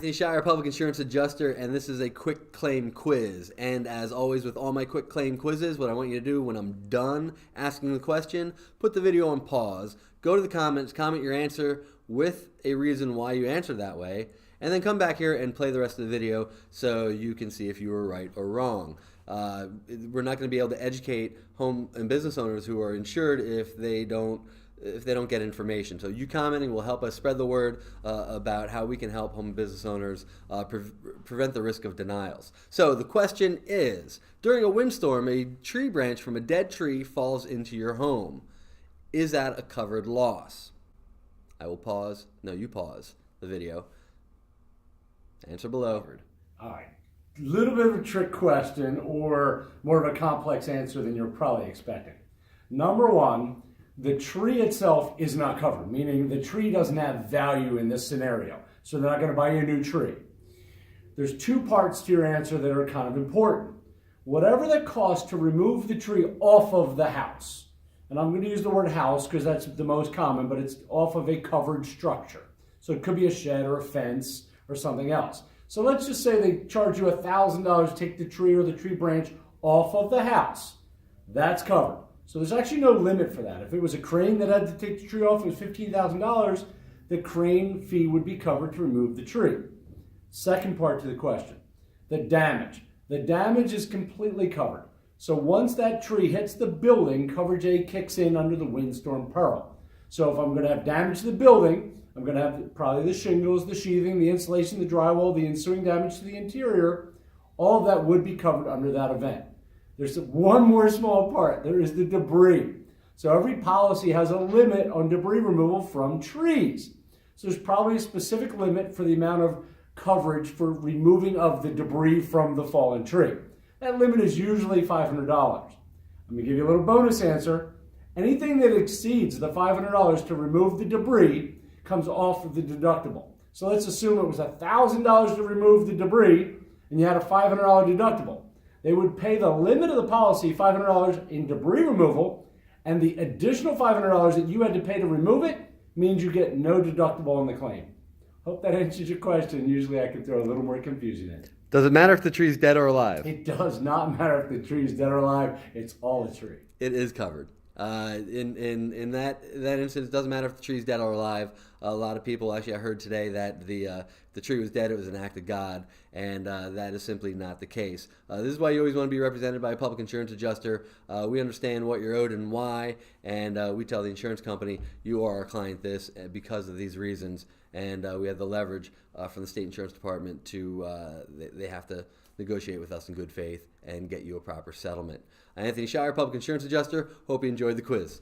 Anthony Shire, Public Insurance Adjuster, and this is a quick claim quiz. And as always with all my quick claim quizzes, what I want you to do when I'm done asking the question, put the video on pause, go to the comments, comment your answer with a reason why you answered that way, and then come back here and play the rest of the video so you can see if you were right or wrong. We're not going to be able to educate home and business owners who are insured if they don't get information. So you commenting will help us spread the word about how we can help home and business owners prevent the risk of denials. So the question is, during a windstorm, a tree branch from a dead tree falls into your home. Is that a covered loss? I will pause. No, you pause the video. Answer below. All right. Little bit of a trick question, or more of a complex answer than you're probably expecting. Number one, the tree itself is not covered, meaning the tree doesn't have value in this scenario. So they're not going to buy you a new tree. There's two parts to your answer that are kind of important. Whatever the cost to remove the tree off of the house, and I'm going to use the word house because that's the most common, but it's off of a covered structure. So it could be a shed or a fence or something else. So let's just say they charge you $1,000 to take the tree or the tree branch off of the house. That's covered. So there's actually no limit for that. If it was a crane that had to take the tree off, it was $15,000, the crane fee would be covered to remove the tree. Second part to the question, the damage. The damage is completely covered. So once that tree hits the building, coverage A kicks in under the windstorm peril. So if I'm going to have damage to the building, I'm going to have probably the shingles, the sheathing, the insulation, the drywall, the ensuing damage to the interior. All of that would be covered under that event. There's one more small part. There is the debris. So every policy has a limit on debris removal from trees. So there's probably a specific limit for the amount of coverage for removing of the debris from the fallen tree. That limit is usually $500. Let me give you a little bonus answer. Anything that exceeds the $500 to remove the debris comes off of the deductible. So let's assume it was $1,000 to remove the debris and you had a $500 deductible. They would pay the limit of the policy, $500 in debris removal, and the additional $500 that you had to pay to remove it means you get no deductible on the claim. Hope that answers your question. Usually I can throw a little more confusion in. Does it matter if the tree's dead or alive? It does not matter if the tree is dead or alive. It's all a tree. It is covered. In that instance, it doesn't matter if the tree's dead or alive. A lot of people, actually, I heard today that the tree was dead. It was an act of God, and that is simply not the case. This is why you always want to be represented by a public insurance adjuster. We understand what you're owed and why, and we tell the insurance company you are our client this because of these reasons, and we have the leverage from the state insurance department to they have to negotiate with us in good faith and get you a proper settlement. Anthony Shire, Public Insurance Adjuster. Hope you enjoyed the quiz.